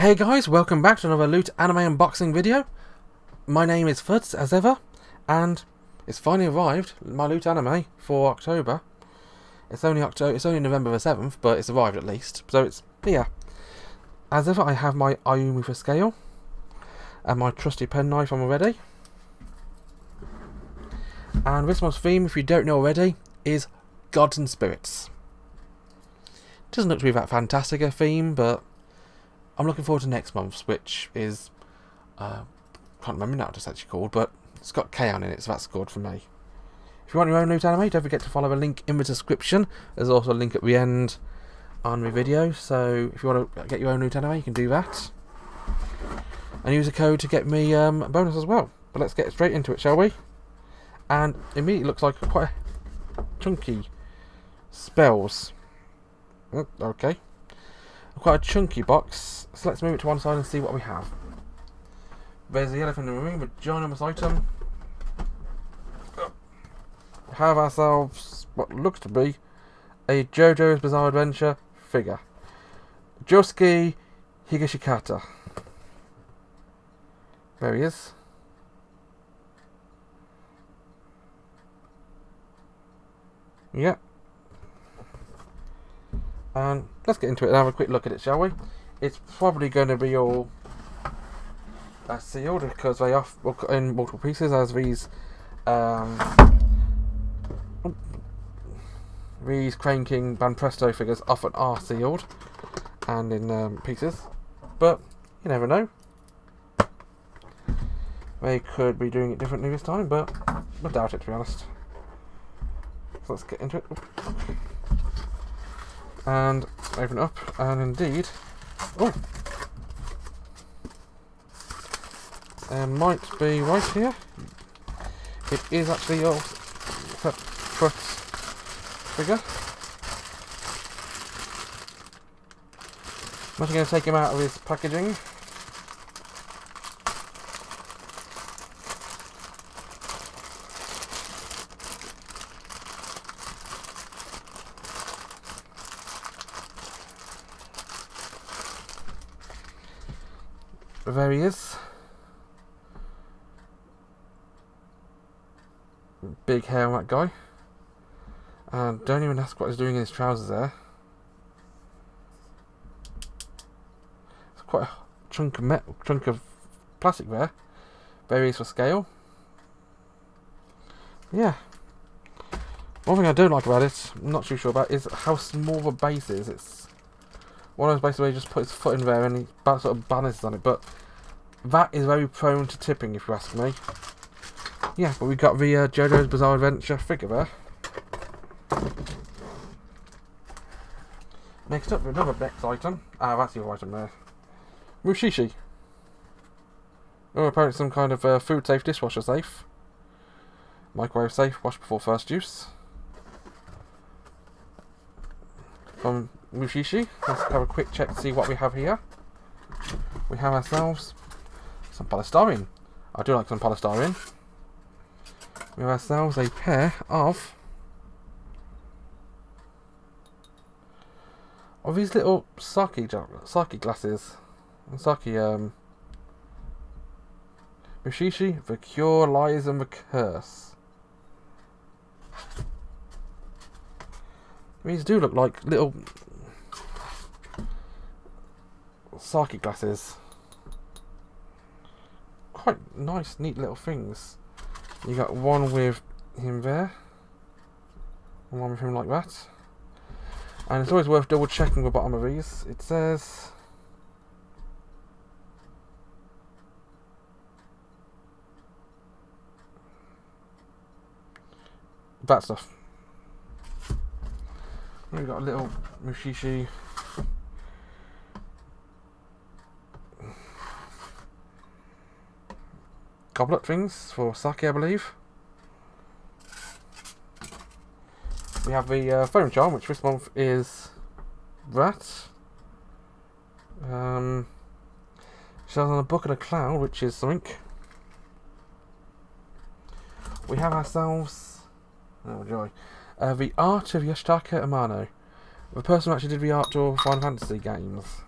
Hey guys, welcome back to another LootAnime unboxing video. My name is Fudce, as ever, and it's finally arrived, my LootAnime for October. It's only November the 7th, but it's arrived at least, so it's here. As ever, I have my Ayumi for scale, and my trusty penknife on already. And this month's theme, if you don't know already, is Gods and Spirits. Doesn't look to be that fantastic a theme, but I'm looking forward to next month's, which is, can't remember now what it's actually called, but it's got K on in it, so that's good for me. If you want your own LootAnime, don't forget to follow the link in the description. There's also a link at the end on my video, so if you want to get your own LootAnime, you can do that. And use a code to get me a bonus as well. But let's get straight into it, shall we? And immediately looks like quite a chunky spells. Okay. Quite a chunky box, so let's move it to one side and see what we have. There's the elephant in the room, a ginormous item. We have ourselves what looks to be a JoJo's Bizarre Adventure figure. Josuke Higashikata. There he is. Yep. And let's get into it and have a quick look at it, shall we? It's probably going to be all sealed because they are in multiple pieces, as these Crane King Band Presto figures often are sealed and in pieces. But you never know. They could be doing it differently this time, but I doubt it, to be honest. So let's get into it. And open it up, and indeed, oh, there might be right here. It is actually your Fudce figure. I'm actually going to take him out of his packaging. There he is. Big hair on that guy. And don't even ask what he's doing in his trousers there. It's quite a chunk of plastic there. There he is for scale. Yeah. One thing I don't like about it, I'm not too sure about, is how small the base is. It's one of those bases where he just puts his foot in there and he sort of balances on it, but that is very prone to tipping, if you ask me. Yeah, but we got the JoJo's Bizarre Adventure figure there. Next up, another next item. Ah, that's your item there. Mushishi. Oh, apparently some kind of food safe, dishwasher safe. Microwave safe, wash before first use. From Mushishi. Let's have a quick check to see what we have here. We have ourselves some polystyrene. I do like some polystyrene. We have ourselves a pair of these little sake glasses. Sake Mushishi, the cure lies and the curse. These do look like little sake glasses. Quite nice, neat little things. You got one with him there, and one with him like that. And it's always worth double checking the bottom of these. It says that stuff. We've got a little Mushishi goblet things for sake, I believe. We have the phone charm, which this month is that. She's on a book and a cloud, which is something. We have ourselves, oh joy, the art of Yoshitaka Amano, the person who actually did the art to all Final Fantasy games.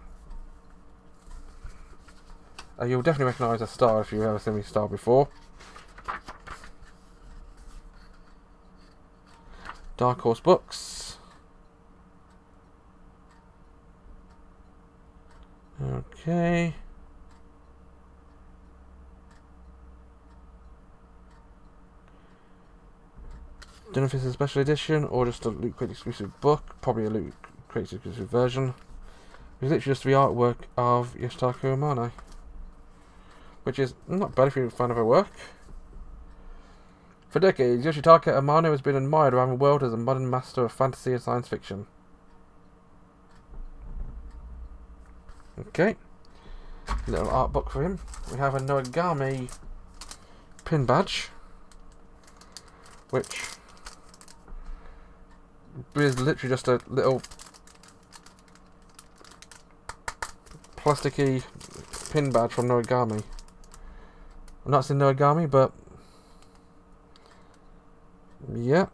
You'll definitely recognise a star if you've ever seen me star before. Dark Horse Books. Okay. Don't know if it's a special edition or just a Loot Crate exclusive book. Probably a Loot Crate exclusive version. It's literally just the artwork of Yoshitaka Amano, which is not bad if you're a fan of her work. For decades, Yoshitaka Amano has been admired around the world as a modern master of fantasy and science fiction. Okay. Little art book for him. We have a Noegami pin badge, which is literally just a little plasticky pin badge from Noegami. I'm not saying Noegami, but yeah,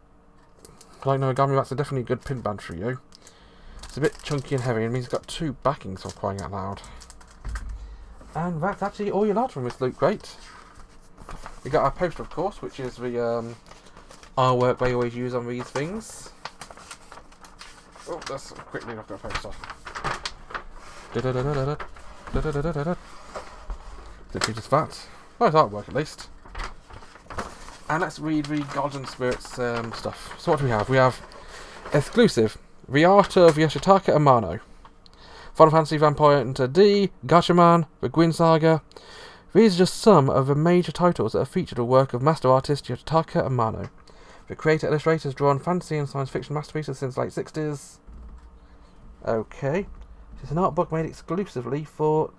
like Noegami, that's a definitely good pin badge for you. It's a bit chunky and heavy, and means it's got 2 backings for crying out loud. And that's actually all you lot from this Loot Crate. We got our poster, of course, which is the artwork they always use on these things. Oh, let's quickly look at a poster. Did you just that? Nice artwork, at least. And let's read the Gods and Spirits stuff. So what do we have? We have exclusive, the art of Yoshitaka Amano, Final Fantasy Vampire Hunter D, Gatchaman, the Gwyn Saga. These are just some of the major titles that have featured the work of master artist Yoshitaka Amano. The creator illustrator has drawn fantasy and science fiction masterpieces since the late 60s. Okay. It's an art book made exclusively for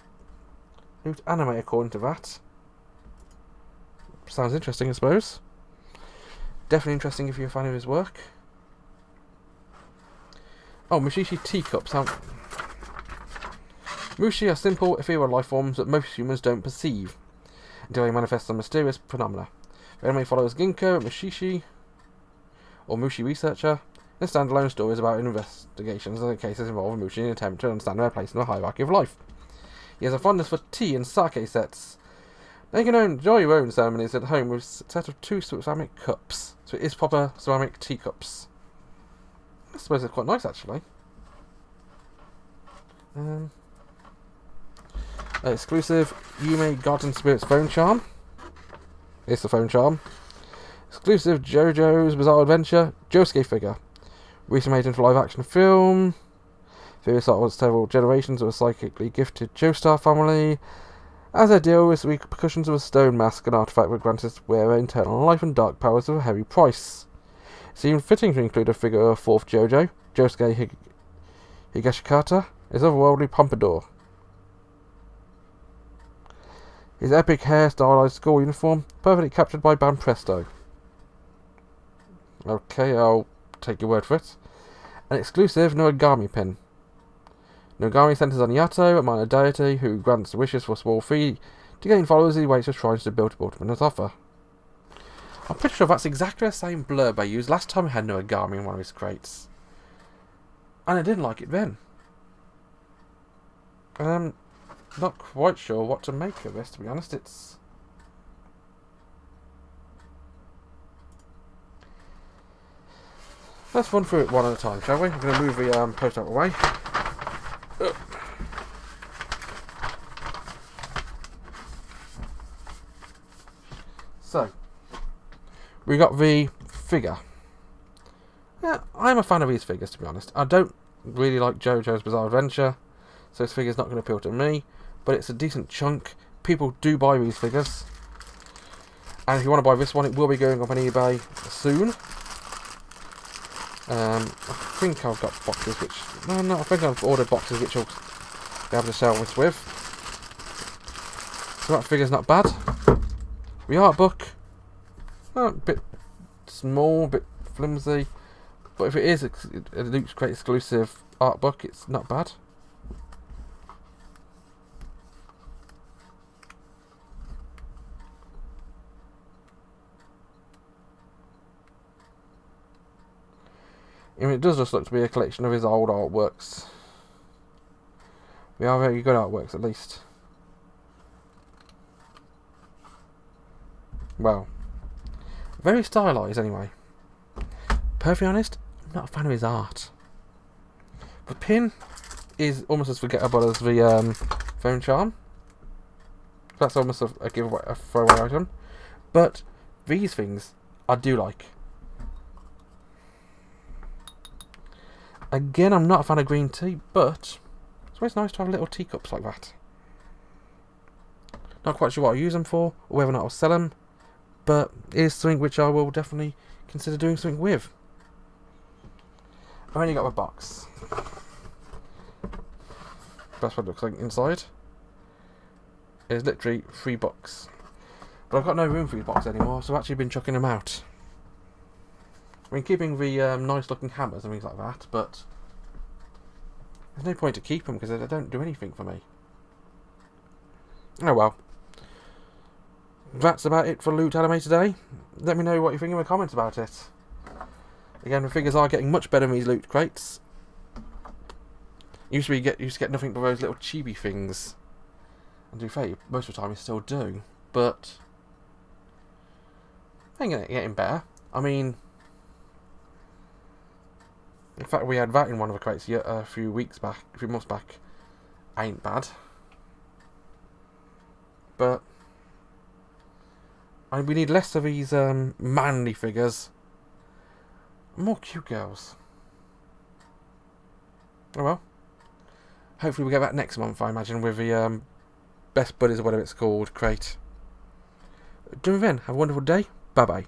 LootAnime, according to that. Sounds interesting, I suppose. Definitely interesting if you're a fan of his work. Oh, Mushishi teacups. Mushi are simple, ethereal life forms that most humans don't perceive until they manifest some mysterious phenomena. The anime follows Ginkgo, Mushishi, or Mushi researcher, and standalone stories about investigations and cases involving Mushi in an attempt to understand their place in the hierarchy of life. He has a fondness for tea and sake sets. Now you can enjoy your own ceremonies at home with a set of 2 ceramic cups. So it is proper ceramic teacups. I suppose they're quite nice, actually. Exclusive Yume Gods and Spirits phone charm. It's the phone charm. Exclusive JoJo's Bizarre Adventure Josuke figure. Recently made into live action film. Various art was several generations of a psychically gifted Joestar family. As they deal with the repercussions of a stone mask, an artifact that grants its wearer internal life and dark powers of a heavy price. It seemed fitting to include a figure of 4th JoJo, Josuke Higashikata, his otherworldly pompadour. His epic hair stylized school uniform, perfectly captured by Band Presto. Okay, I'll take your word for it. An exclusive Noegami pin. Noegami centers on Yato, a minor deity who grants wishes for a small fee to gain followers as he waits for shrines to build up ultimate offer. I'm pretty sure that's exactly the same blurb I used last time I had Noegami in one of his crates. And I didn't like it then. Not quite sure what to make of this, to be honest. Let's run through it one at a time, shall we? I'm going to move the post out of the way. So, we got the figure. Yeah, I'm a fan of these figures, to be honest. I don't really like JoJo's Bizarre Adventure, so this figure's not going to appeal to me, but it's a decent chunk. People do buy these figures. And if you want to buy this one, it will be going up on eBay soon. I think I've got boxes which... No, I think I've ordered boxes which I'll be able to sell this with. So that figure's not bad. The art book, a bit small, a bit flimsy, but if it is a Loot Crate exclusive art book, it's not bad. I mean, it does just look to be a collection of his old artworks. They are very good artworks, at least. well, very stylised anyway. Perfectly honest, I'm not a fan of his art. The pin is almost as forgettable as the phone charm. That's almost a giveaway, a throwaway item. But these things I do like. Again, I'm not a fan of green tea, but it's always nice to have little teacups like that. Not quite sure what I'll use them for, or whether or not I'll sell them, but it is something which I will definitely consider doing something with. I've only got my box. That's what it looks like inside. It's literally 3 books. But I've got no room for these boxes anymore, so I've actually been chucking them out. I mean, keeping the nice looking hammers and things like that, but there's no point to keep them because they don't do anything for me. Oh well. That's about it for LootAnime today. Let me know what you think in the comments about it. Again, the figures are getting much better in these loot crates. Used to get nothing but those little chibi things. And to be fair, most of the time you still do. But I think it's getting better. I mean, in fact, we had that in one of the crates a few months back. Ain't bad. But we need less of these manly figures. More cute girls. Oh well. Hopefully we'll get back next month, I imagine, with the Best Buddies or whatever it's called crate. Until then, have a wonderful day. Bye bye.